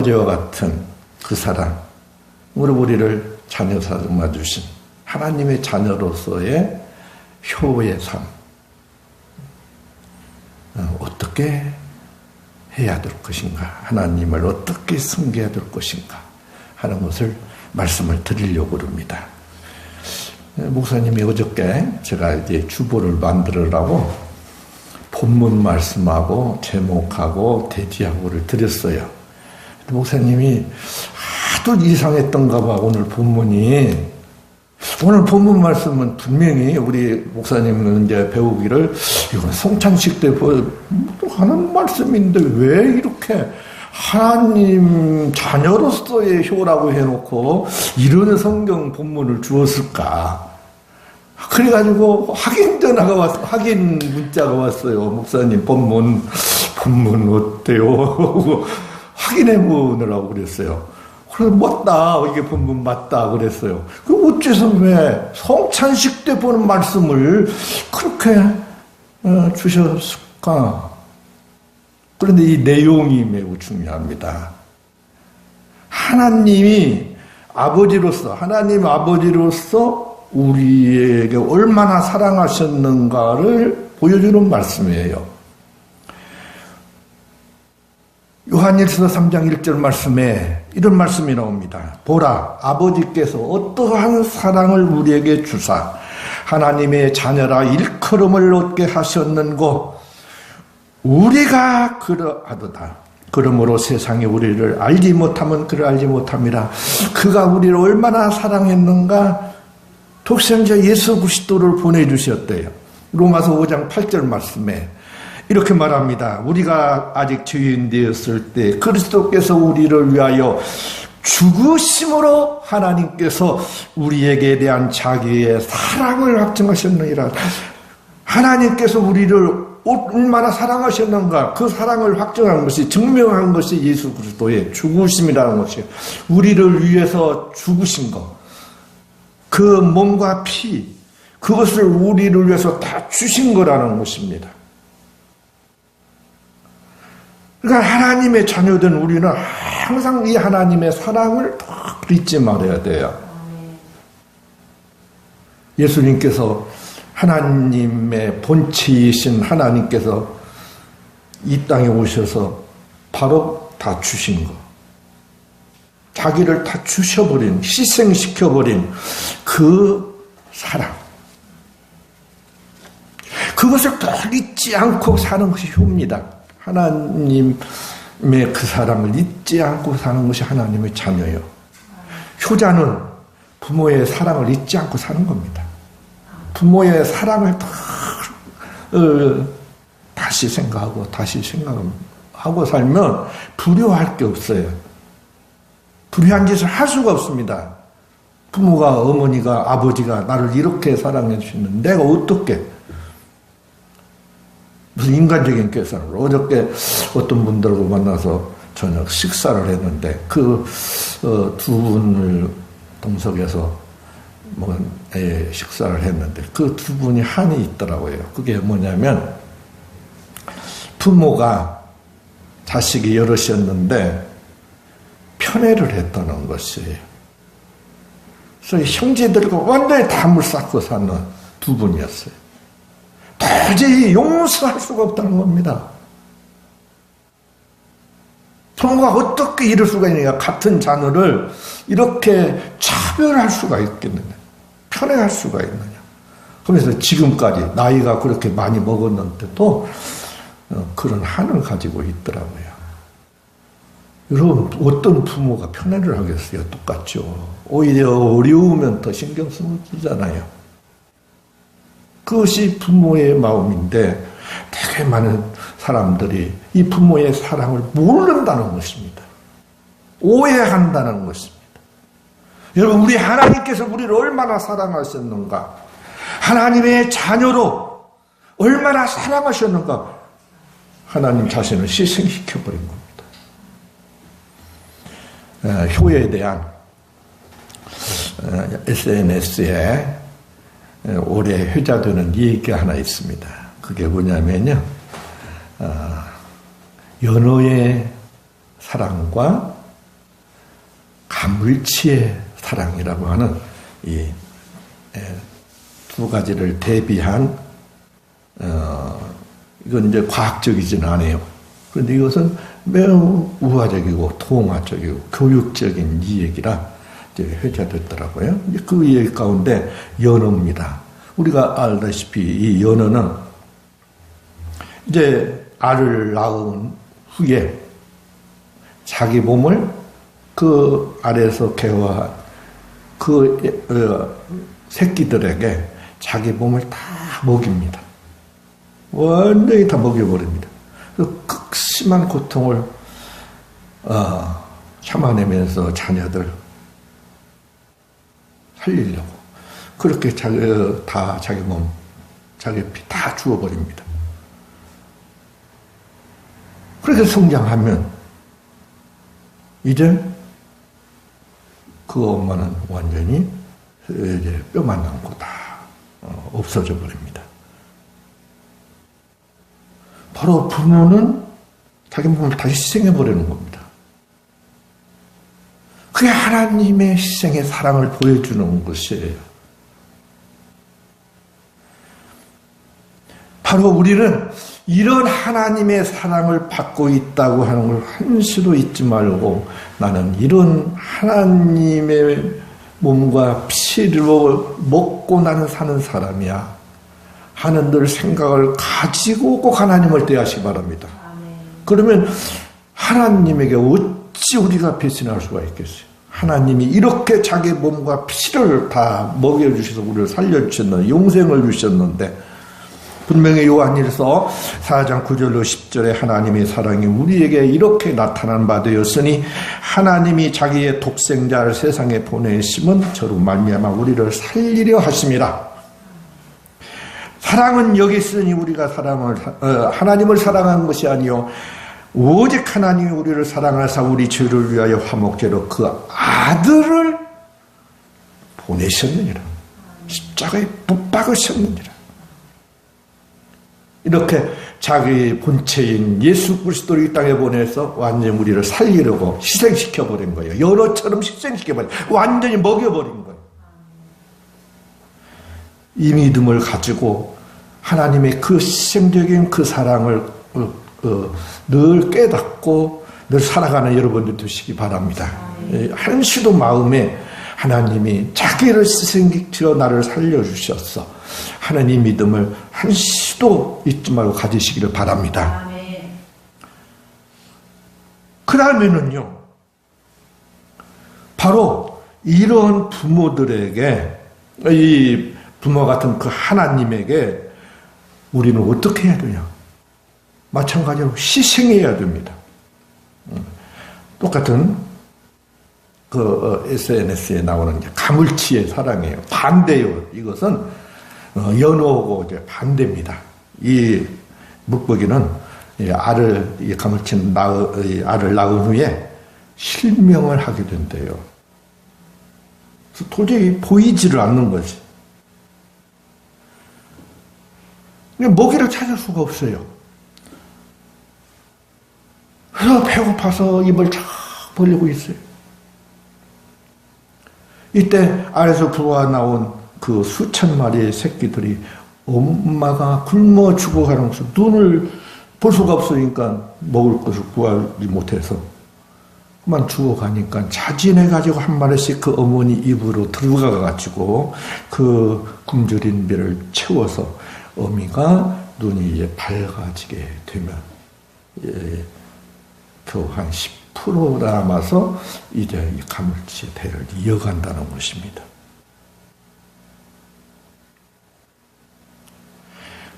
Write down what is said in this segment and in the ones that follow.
아버지와 같은 그 사랑, 우리를 자녀 삼아 주신 하나님의 자녀로서의 효의 삶, 어떻게 해야 될 것인가, 하나님을 어떻게 섬겨야 될 것인가 하는 것을 말씀을 드리려고 합니다. 목사님이 어저께 제가 이제 주보를 만들으라고 본문 말씀하고 제목하고 대지하고를 드렸어요. 목사님이 하도 이상했던가 봐. 오늘 본문 말씀은 분명히 우리 목사님은 이제 배우기를 이건 성찬식 때 하는 말씀인데 왜 이렇게 하나님 자녀로서의 효라고 해놓고 이런 성경 본문을 주었을까? 그래가지고 확인 문자가 왔어요. 목사님 본문 어때요? 확인해 보느라고 그랬어요. 그래서 맞다, 이게 본문 맞다 그랬어요. 그 어째서 왜 성찬식 때 보는 말씀을 그렇게 주셨을까? 그런데 이 내용이 매우 중요합니다. 하나님 아버지로서 우리에게 얼마나 사랑하셨는가를 보여주는 말씀이에요. 요한일서 3장 1절 말씀에 이런 말씀이 나옵니다. 보라, 아버지께서 어떠한 사랑을 우리에게 주사 하나님의 자녀라 일컬음을 얻게 하셨는고 우리가 그러하도다. 그러므로 세상이 우리를 알지 못하면 그를 알지 못함이라. 그가 우리를 얼마나 사랑했는가 독생자 예수 그리스도를 보내주셨대요. 로마서 5장 8절 말씀에 이렇게 말합니다. 우리가 아직 죄인 되었을 때 그리스도께서 우리를 위하여 죽으심으로 하나님께서 우리에게 대한 자기의 사랑을 확증하셨느니라. 하나님께서 우리를 얼마나 사랑하셨는가, 그 사랑을 확증한 것이, 증명한 것이 예수 그리스도의 죽으심이라는 것이에요. 우리를 위해서 죽으신 것, 그 몸과 피, 그것을 우리를 위해서 다 주신 거라는 것입니다. 그러니까 하나님의 자녀된 우리는 항상 이 하나님의 사랑을 잊지 말아야 돼요. 예수님께서 하나님의 본체이신 하나님께서 이 땅에 오셔서 바로 다 주신 거, 자기를 다 주셔버린, 희생시켜버린 그 사랑, 그것을 또 잊지 않고 사는 것이 효입니다. 하나님의 그 사랑을 잊지 않고 사는 것이 하나님의 자녀예요. 효자는 부모의 사랑을 잊지 않고 사는 겁니다. 부모의 사랑을 다시 생각하고 살면 불효할 게 없어요. 불효한 짓을 할 수가 없습니다. 부모가, 어머니가, 아버지가 나를 이렇게 사랑해 주시는데 내가 어떻게 무슨 인간적인 계산을. 어저께 어떤 분들과 만나서 저녁 식사를 했는데 그 두 분을 동석해서 식사를 했는데 그 두 분이 한이 있더라고요. 그게 뭐냐면 부모가 자식이 여럿이었는데 편애를 했다는 것이에요. 그래서 형제들과 완전히 담을 쌓고 사는 두 분이었어요. 도저히 용서할 수가 없다는 겁니다. 부모가 어떻게 이럴 수가 있느냐. 같은 자녀를 이렇게 차별할 수가 있겠느냐. 편애할 수가 있느냐. 그러면서 지금까지 나이가 그렇게 많이 먹었는데도 그런 한을 가지고 있더라고요. 여러분, 어떤 부모가 편애를 하겠어요? 똑같죠. 오히려 어려우면 더 신경 쓰잖아요. 그것이 부모의 마음인데 되게 많은 사람들이 이 부모의 사랑을 모른다는 것입니다. 오해한다는 것입니다. 여러분, 우리 하나님께서 우리를 얼마나 사랑하셨는가, 하나님의 자녀로 얼마나 사랑하셨는가, 하나님 자신을 희생시켜버린 겁니다. 효에 대한 SNS에 올해 회자되는 얘기가 하나 있습니다. 그게 뭐냐면요, 연호의 사랑과 가물치의 사랑이라고 하는 이 두 가지를 대비한 이건 이제 과학적이진 않아요. 그런데 이것은 매우 우화적이고 동화적이고 교육적인 이야기라 이제 회자됐더라고요. 그 얘기 가운데 연어입니다. 우리가 알다시피 이 연어는 이제 알을 낳은 후에 자기 몸을 그 알에서 개화한 그 새끼들에게 자기 몸을 다 먹입니다. 완전히 다 먹여버립니다. 극심한 고통을 참아내면서 자녀들 살리려고 그렇게 다 자기 몸, 자기 피 다 주어버립니다. 그렇게 성장하면 이제 그 엄마는 완전히 이제 뼈만 남고 다 없어져 버립니다. 바로 부모는 자기 몸을 다시 희생해 버리는 겁니다. 그게 하나님의 희생의 사랑을 보여주는 것이에요. 바로 우리는 이런 하나님의 사랑을 받고 있다고 하는 걸 한시도 잊지 말고 나는 이런 하나님의 몸과 피로 먹고 나는 사는 사람이야 하는 늘 생각을 가지고 꼭 하나님을 대하시기 바랍니다. 그러면 하나님에게 어찌 우리가 배신할 수가 있겠어요? 하나님이 이렇게 자기 몸과 피를 다 먹여주셔서 우리를 살려주셨는데 영생을 주셨는데 분명히 요한일서 4장 9절로 10절에 하나님의 사랑이 우리에게 이렇게 나타난 바 되었으니 하나님이 자기의 독생자를 세상에 보내심은 저로 말미암아 우리를 살리려 하심이라. 사랑은 여기 있으니 우리가 하나님을 사랑한 것이 아니요 오직 하나님이 우리를 사랑하사 우리 죄를 위하여 화목제로 그 아들을 보내셨느니라. 십자가에 못 박으셨느니라. 이렇게 자기 본체인 예수 그리스도를 이 땅에 보내서 완전히 우리를 살리려고 희생시켜버린 거예요. 연어처럼 희생시켜버린 거예요. 완전히 먹여버린 거예요. 이 믿음을 가지고 하나님의 그 희생적인 그 사랑을 늘 깨닫고 늘 살아가는 여러분들 되시기 바랍니다. 한시도 마음에 하나님이 자기를 희생시켜 나를 살려주셨어. 하나님 믿음을 한시도 잊지 말고 가지시기를 바랍니다. 그 다음에는요, 바로 이런 부모들에게, 이 부모 같은 그 하나님에게 우리는 어떻게 해야 되냐? 마찬가지로 희생해야 됩니다. 똑같은 그 SNS에 나오는 가물치의 사랑이에요. 반대요. 이것은 연어하고 이제 반대입니다. 이 물고기는 알을 가물치는 알을 낳은 후에 실명을 하게 된대요. 도저히 보이지를 않는 거지. 먹이를 찾을 수가 없어요. 그래서 배고파서 입을 쫙 벌리고 있어요. 이때 알에서 부화 나온 그 수천 마리의 새끼들이 엄마가 굶어 죽어가는 것을 눈을 볼 수가 없으니까 먹을 것을 구하지 못해서 그만 죽어가니까 자진해가지고 한 마리씩 그 어머니 입으로 들어가가지고 그 굶주린 배를 채워서 어미가 눈이 이제 밝아지게 되면 겨우 한 10% 남아서 이제 이 가물치 대를 이어간다는 것입니다.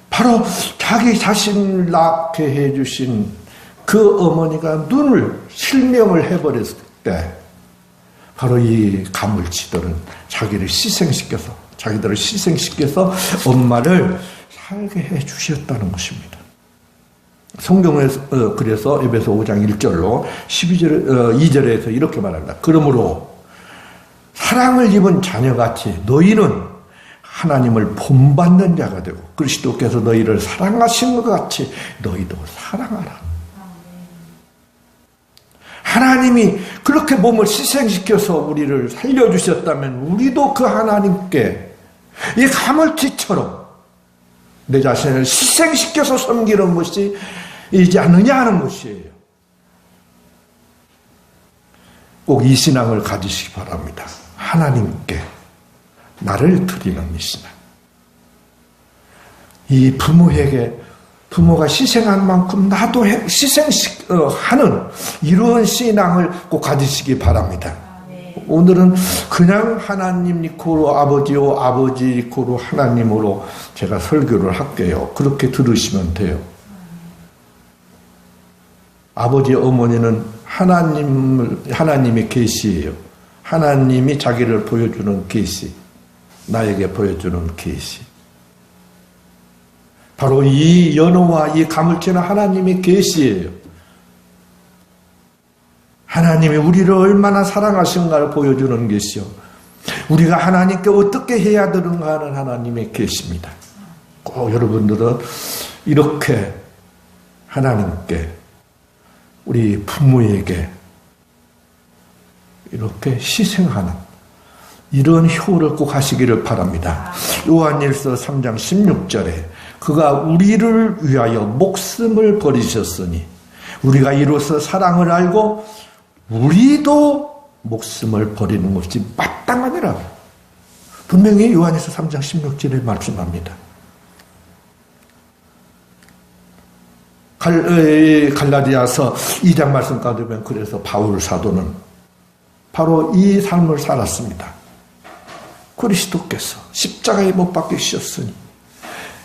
바로 자기 자신을 낳게 해주신 그 어머니가 눈을 실명을 해버렸을 때 바로 이 가물치들은 자기들을 희생시켜서 엄마를 살게 해주셨다는 것입니다. 성경에서 그래서 에베소 5장 1절로 2절에서 이렇게 말합니다. 그러므로 사랑을 입은 자녀같이 너희는 하나님을 본받는 자가 되고 그리스도께서 너희를 사랑하신 것 같이 너희도 사랑하라. 하나님이 그렇게 몸을 희생시켜서 우리를 살려주셨다면 우리도 그 하나님께 이 가물치처럼 내 자신을 희생시켜서 섬기는 것이 이지 않느냐 하는 것이에요. 꼭 이 신앙을 가지시기 바랍니다. 하나님께 나를 드리는 이 신앙. 이 부모가 희생한 만큼 나도 희생하는 이런 신앙을 꼭 가지시기 바랍니다. 오늘은 그냥 하나님 이코로 아버지요, 아버지 이코로 하나님으로 제가 설교를 할게요. 그렇게 들으시면 돼요. 아버지, 어머니는 하나님의 계시예요. 하나님이 자기를 보여주는 계시, 나에게 보여주는 계시. 바로 이 연호와 이 가물치는 하나님의 계시예요. 하나님이 우리를 얼마나 사랑하신가를 보여주는 것이요. 우리가 하나님께 어떻게 해야 되는가 하는 하나님의 계시입니다. 꼭 여러분들은 이렇게 하나님께, 우리 부모에게 이렇게 희생하는 이런 효를 꼭 하시기를 바랍니다. 요한일서 3장 16절에 그가 우리를 위하여 목숨을 버리셨으니 우리가 이로써 사랑을 알고 우리도 목숨을 버리는 것이 마땅하니라. 분명히 요한일서 3장 16절에 말씀합니다. 갈라디아서 2장 말씀 가보면 그래서 바울 사도는 바로 이 삶을 살았습니다. 그리스도께서 십자가에 못 박히셨으니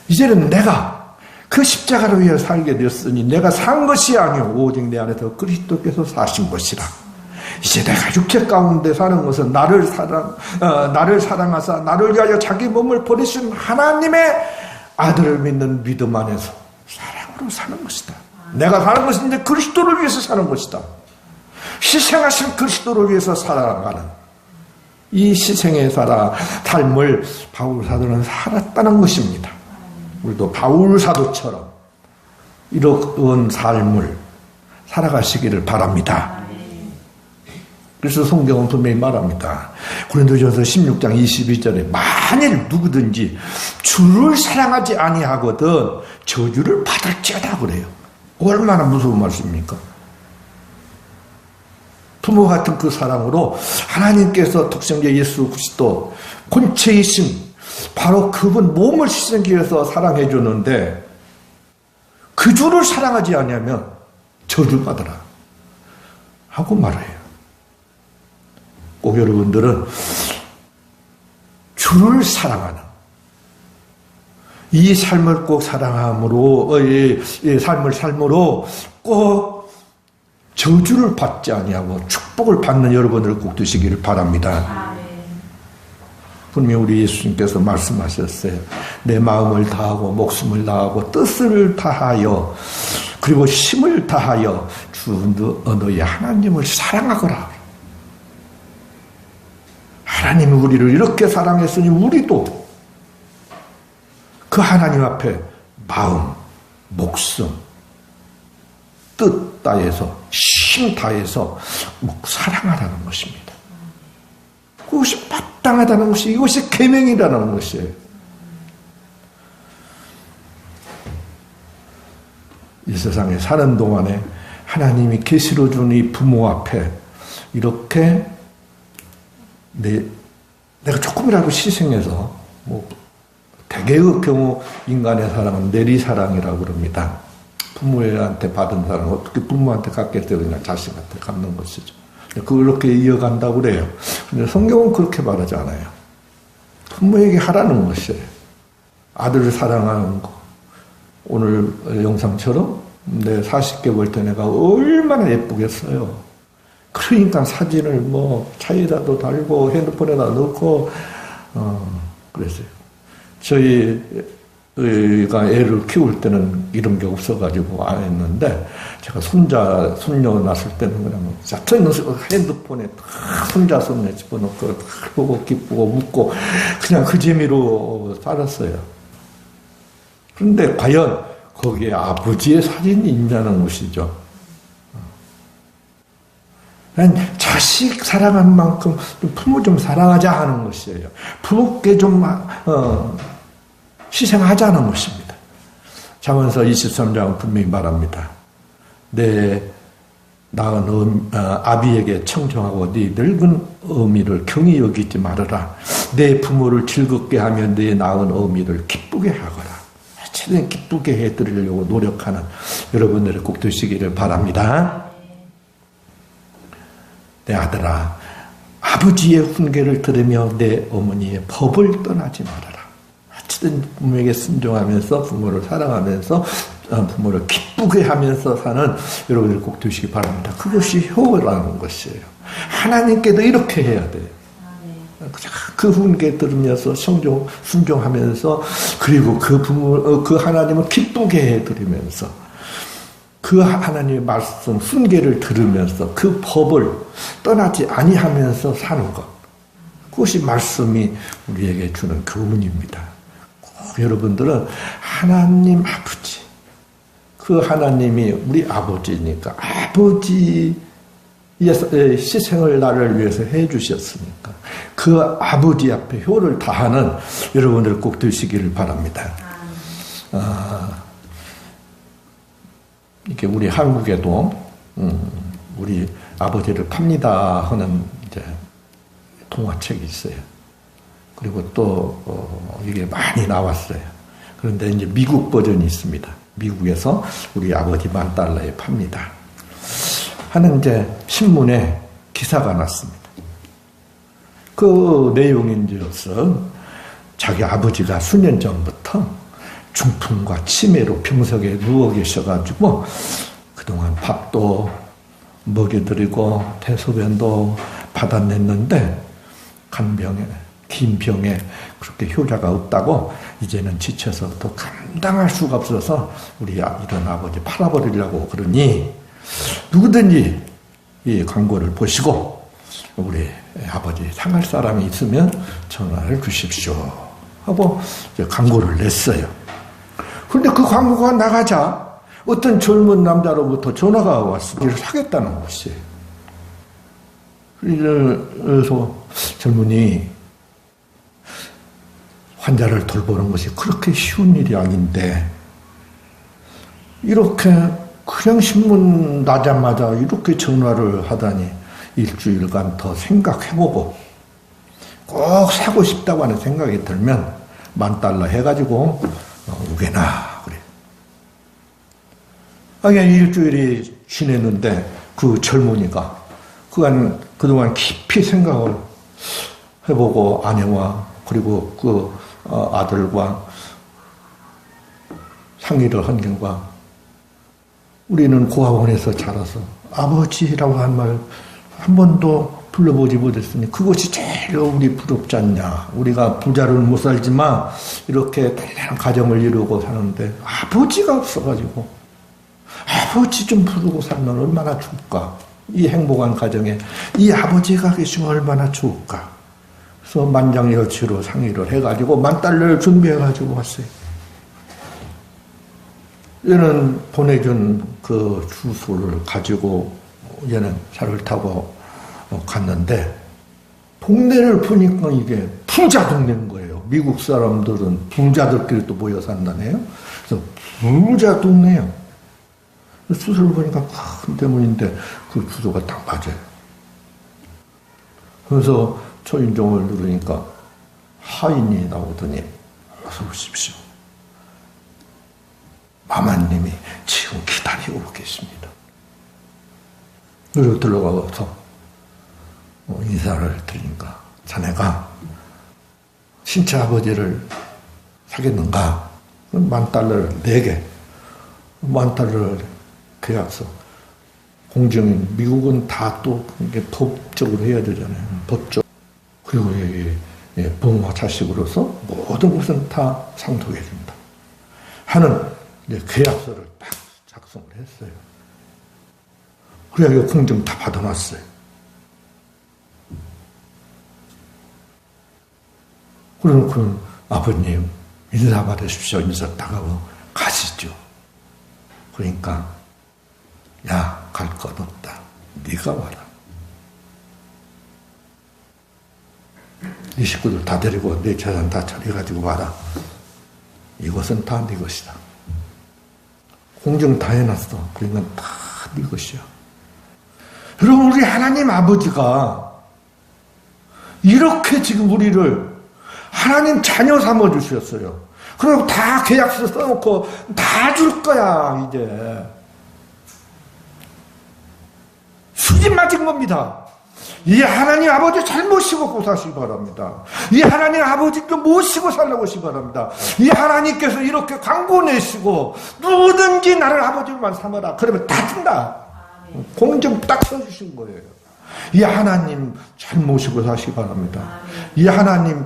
이제는 내가 그 십자가로 위해 살게 되었으니 내가 산 것이 아니오 오직 내 안에서 그리스도께서 사신 것이라. 이제 내가 육체 가운데 사는 것은 나를 사랑하사 나를 위하여 자기 몸을 버리신 하나님의 아들을 믿는 믿음 안에서 사랑으로 사는 것이다. 내가 사는 것은 이제 그리스도를 위해서 사는 것이다. 희생하신 그리스도를 위해서 살아가는 이 희생의 삶을 바울 사도는 살았다는 것입니다. 우리도 바울 사도처럼 이런 삶을 살아가시기를 바랍니다. 그래서 성경은 분명히 말합니다. 고린도전서 16장 22절에 만일 누구든지 주를 사랑하지 아니하거든 저주를 받을지어다 그래요. 얼마나 무서운 말씀입니까? 부모 같은 그 사랑으로 하나님께서 독생자 예수 그리스도 본체이신 바로 그분 몸을 희생하기 위해서 사랑해 주는데 그 주를 사랑하지 않으면 저주받으라 하고 말해요. 꼭 여러분들은 주를 사랑하는 이 삶을 꼭 사랑함으로 이 삶을 삶으로 꼭 저주를 받지 아니하고 축복을 받는 여러분들 꼭 되시기를 바랍니다. 분명히 우리 예수님께서 말씀하셨어요. 내 마음을 다하고 목숨을 다하고 뜻을 다하여 그리고 힘을 다하여 주 너의 하나님을 사랑하거라. 하나님이 우리를 이렇게 사랑했으니 우리도 그 하나님 앞에 마음, 목숨, 뜻 다해서 힘 다해서 사랑하라는 것입니다. 그것이 마땅하다는 것이 이것이 계명이라는 것이에요. 이 세상에 사는 동안에 하나님이 계시로 준 이 부모 앞에 이렇게 내가 조금이라도 희생해서 대개의 경우 인간의 사랑은 내리사랑이라고 그럽니다. 부모한테 받은 사랑은 어떻게 부모한테 갖겠어요? 그냥 자식한테 갚는 것이죠. 그렇게 이어간다고 그래요. 근데 성경은 그렇게 말하지 않아요. 부모에게 하라는 것이에요. 아들을 사랑하는 거. 오늘 영상처럼 내 40개 볼 때 내가 얼마나 예쁘겠어요. 그러니까 사진을 차에다도 달고 핸드폰에다 넣고 그랬어요. 저희가 애를 키울 때는 이런 게 없어가지고 안 했는데 제가 손녀 낳았을 때는 그냥 핸드폰에 손자 손녀 집어넣고 보고 기쁘고 묻고 그냥 그 재미로 살았어요. 그런데 과연 거기에 아버지의 사진이 있냐는 것이죠. 자식 사랑한 만큼 부모 좀 사랑하자 하는 것이에요. 부모께 좀 희생하자는 것입니다. 잠언서 23장은 분명히 말합니다. 내 낳은 아비에게 청정하고 네 늙은 어미를 경히 여기지 말아라. 내 부모를 즐겁게 하며 내 낳은 어미를 기쁘게 하거라. 최대한 기쁘게 해드리려고 노력하는 여러분들이 꼭 되시기를 바랍니다. 내 아들아, 아버지의 훈계를 들으며 내 어머니의 법을 떠나지 말아라. 어쨌든 부모에게 순종하면서 부모를 사랑하면서 부모를 기쁘게 하면서 사는 여러분들이 꼭 되시기 바랍니다. 그것이 효라는 것이에요. 하나님께도 이렇게 해야 돼요. 그 훈계 들으면서 순종하면서 그리고 그 하나님을 기쁘게 해드리면서 그 하나님의 말씀 훈계를 들으면서 그 법을 떠나지 아니하면서 사는 것. 그것이 말씀이 우리에게 주는 교훈입니다. 여러분들은 하나님 아버지, 그 하나님이 우리 아버지니까 아버지의 희생을 나를 위해서 해주셨으니까 그 아버지 앞에 효를 다하는 여러분들 꼭 되시기를 바랍니다. 이게 우리 한국에도 우리 아버지를 팝니다 하는 이제 동화책이 있어요. 그리고 또 이게 많이 나왔어요. 그런데 이제 미국 버전이 있습니다. 미국에서 우리 아버지 $10,000에 팝니다. 하는 이제 신문에 기사가 났습니다. 그 내용인지로서 자기 아버지가 수년 전부터 중풍과 치매로 병석에 누워 계셔가지고 그동안 밥도 먹여드리고 대소변도 받아냈는데 간병에 긴 병에 그렇게 효자가 없다고 이제는 지쳐서 더 감당할 수가 없어서 우리 이런 아버지 팔아버리려고 그러니 누구든지 이 광고를 보시고 우리 아버지 상할 사람이 있으면 전화를 주십시오 하고 이제 광고를 냈어요. 그런데 그 광고가 나가자 어떤 젊은 남자로부터 전화가 왔습니다. 이를 사겠다는 것이에요. 그래서 젊은이 환자를 돌보는 것이 그렇게 쉬운 일이 아닌데 이렇게 그냥 신문 나자마자 이렇게 전화를 하다니 일주일간 더 생각해보고 꼭 사고 싶다고 하는 생각이 들면 $10,000 해가지고 오게나 그래. 그냥 일주일이 지냈는데 그 젊은이가 그동안 깊이 생각을 해보고 아내와 그리고 그 아들과 상의를 한 결과 우리는 고아원에서 자라서 아버지라고 한 말 한 번도 불러보지 못했으니 그것이 제일 우리 부럽지 않냐. 우리가 부자를 못 살지만 이렇게 단단한 가정을 이루고 사는데 아버지가 없어가지고 아버지 좀 부르고 살면 얼마나 좋을까. 이 행복한 가정에 이 아버지가 계시면 얼마나 좋을까. 그래서 만장일치로 상의를 해가지고 $10,000를 준비해가지고 왔어요. 얘는 보내준 그 주소를 가지고 얘는 차를 타고 갔는데 동네를 보니까 이게 부자 동네인 거예요. 미국 사람들은 부자들끼리 또 모여 산다네요. 그래서 부자 동네예요. 주소를 보니까 큰 대문인데 그 주소가 딱 맞아요. 그래서 초인종을 누르니까 하인이 나오더니 어서 오십시오. 마마님이 지금 기다리고 계십니다. 그리고 들어가서 인사를 드리니까 자네가 신체 아버지를 사겠는가? $10,000를 4개, $10,000를 계약서. 공증인, 미국은 다 또 이게 법적으로 해야 되잖아요. 법적. 그리고 부모와 자식으로서 모든 것은 다 상속해 준다. 하는 계약서를 딱 작성을 했어요. 그래야 공증 다 받아놨어요. 그러놓고 아버님 인사 받으십시오. 인사 딱 하고 가시죠. 그러니까 야, 갈 것 없다. 네가 와라. 네 식구들 다 데리고 내 재산 다 처리해가지고 와라. 이것은 다 네 것이다. 공정 다 해놨어. 그러니까 다 네 것이야. 여러분, 우리 하나님 아버지가 이렇게 지금 우리를 하나님 자녀 삼아주셨어요. 그리고 다 계약서 써놓고 다 줄 거야, 이제. 수집 맞은 겁니다. 이 하나님 아버지 잘 모시고 고사시기 바랍니다. 이 하나님 아버지께 모시고 살라고 하시기 바랍니다. 이 하나님께서 이렇게 광고 내시고 누구든지 나를 아버지만 삼아라. 그러면 다 준다. 공정 딱 써주신 거예요. 이 하나님 잘 모시고 사시기 바랍니다. 이 하나님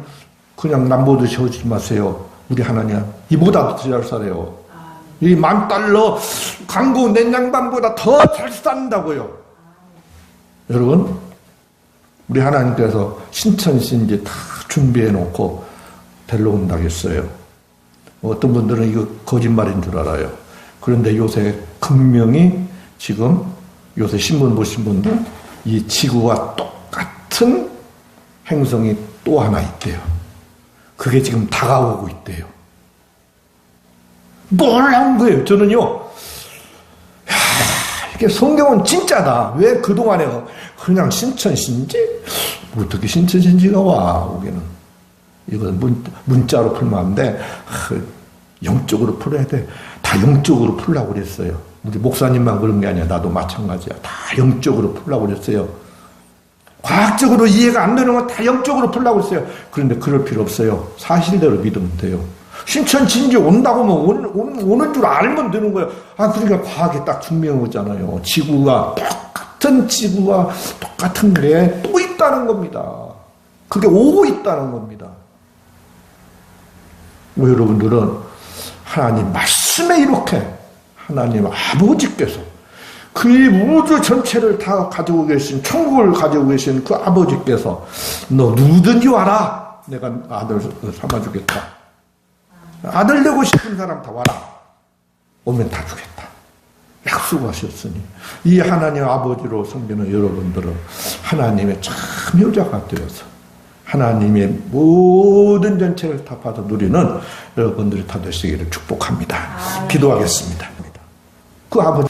그냥 남보듯 세우지 마세요. 우리 하나님 이보다 더 잘 살아요. 이 $10,000 광고 낸 양반보다 더 잘 산다고요. 여러분, 우리 하나님께서 신천신지 다 준비해 놓고 데려온다고 했어요. 어떤 분들은 이거 거짓말인 줄 알아요. 그런데 요새 극명히 지금 요새 신문 보신 분들 이 지구와 똑같은 행성이 또 하나 있대요. 그게 지금 다가오고 있대요. 놀라운 거예요. 저는요, 이게 성경은 진짜다. 왜 그동안에 그냥 신천신지? 어떻게 신천신지가 와, 오기는. 이건 문자로 풀면 안 돼. 영적으로 풀어야 돼. 다 영적으로 풀라고 그랬어요. 우리 목사님만 그런 게 아니야. 나도 마찬가지야. 다 영적으로 풀라고 그랬어요. 과학적으로 이해가 안 되는 건 다 영적으로 풀라고 했어요. 그런데 그럴 필요 없어요. 사실대로 믿으면 돼요. 신천진지 온다고 오는 줄 알면 되는 거예요. 그러니까 과학이 딱 증명하잖아요. 지구가 똑같은 게 또 있다는 겁니다. 그게 오고 있다는 겁니다. 여러분들은 하나님 말씀에 이렇게 하나님 아버지께서 그 우주 전체를 다 가지고 계신, 천국을 가지고 계신 그 아버지께서 너 누구든지 와라. 내가 아들 삼아주겠다. 아들 되고 싶은 사람 다 와라. 오면 다 주겠다. 약속하셨으니 이 하나님 아버지로 섬기는 여러분들은 하나님의 참 효자가 되어서 하나님의 모든 전체를 다 받아 누리는 여러분들이 다 되시기를 축복합니다. 기도하겠습니다. 그 아버지